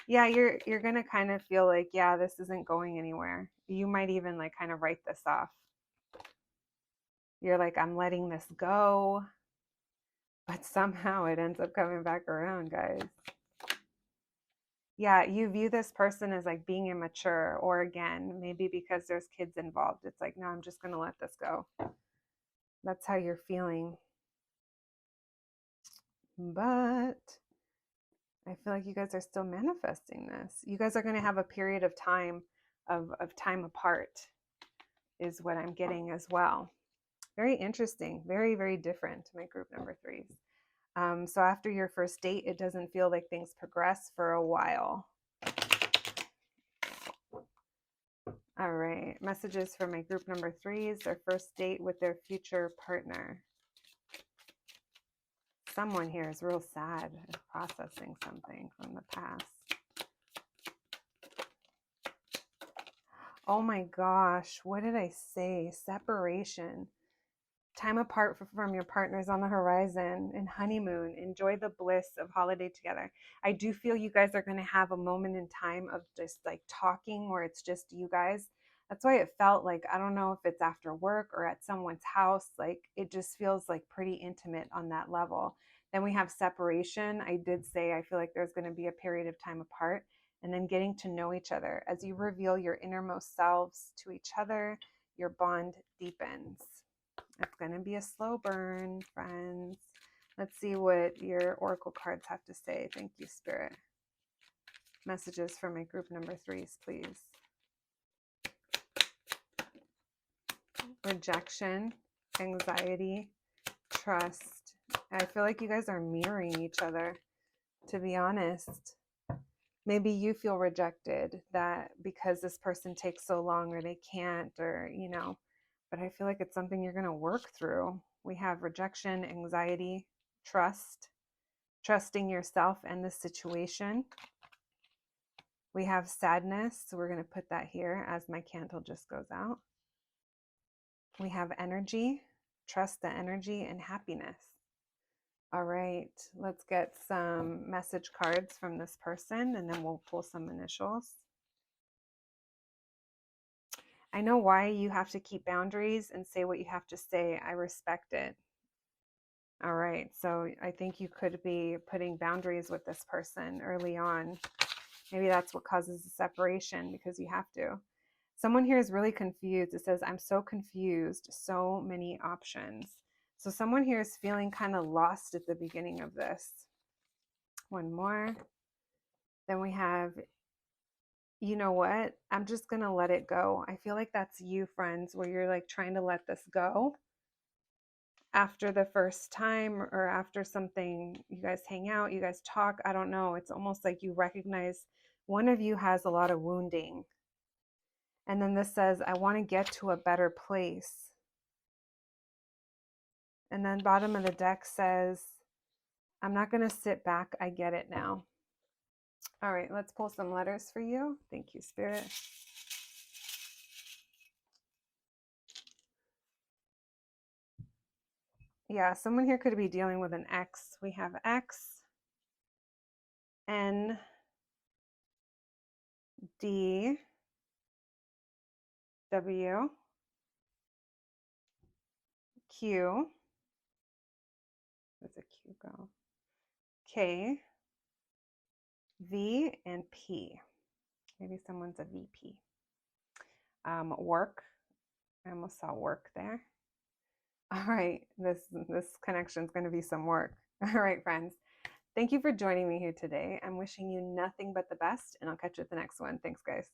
Yeah, you're gonna kind of feel like, yeah, this isn't going anywhere. You might even like kind of write this off. You're like, I'm letting this go, but somehow it ends up coming back around, guys. Yeah, you view this person as like being immature, or again, maybe because there's kids involved. It's like, no, I'm just gonna let this go. That's how you're feeling. But I feel like you guys are still manifesting this. You guys are going to have a period of time of time apart is what I'm getting as well. Very interesting. Very, very different, my group number threes. So after your first date, it doesn't feel like things progress for a while. All right. Messages for my group number threes, their first date with their future partner. Someone here is real sad and processing something from the past. Oh my gosh, what did I say? Separation. Time apart from your partners on the horizon and honeymoon. Enjoy the bliss of holiday together. I do feel you guys are going to have a moment in time of just like talking where it's just you guys. That's why it felt like, I don't know if it's after work or at someone's house. Like it just feels like pretty intimate on that level. Then we have separation. I did say I feel like there's going to be a period of time apart, and then getting to know each other. As you reveal your innermost selves to each other, your bond deepens. It's going to be a slow burn, friends. Let's see what your oracle cards have to say. Thank you, Spirit. Messages for my group number threes, please. Rejection, anxiety, trust. I feel like you guys are mirroring each other, to be honest. Maybe you feel rejected that because this person takes so long or they can't, or, you know, but I feel like it's something you're going to work through. We have rejection, anxiety, trust, trusting yourself and the situation. We have sadness, so we're going to put that here as my candle just goes out. We have energy, trust the energy, and happiness. All right, let's get some message cards from this person, and then we'll pull some initials. I know why you have to keep boundaries and say what you have to say. I respect it. All right, so I think you could be putting boundaries with this person early on. Maybe that's what causes the separation, because you have to. Someone here is really confused. It says, I'm so confused, so many options. So someone here is feeling kind of lost at the beginning of this. One more. Then we have, you know what? I'm just going to let it go. I feel like that's you, friends, where you're like trying to let this go. After the first time or after something, you guys hang out, you guys talk. I don't know. It's almost like you recognize one of you has a lot of wounding. And then this says, I want to get to a better place. And then bottom of the deck says, I'm not going to sit back. I get it now. All right, let's pull some letters for you. Thank you, Spirit. Yeah, someone here could be dealing with an X. We have X, N, D, W, Q. Where's the Q go? K, V, and P. Maybe someone's a VP. Work. I almost saw work there. All right, this connection is going to be some work. All right, friends. Thank you for joining me here today. I'm wishing you nothing but the best, and I'll catch you at the next one. Thanks, guys.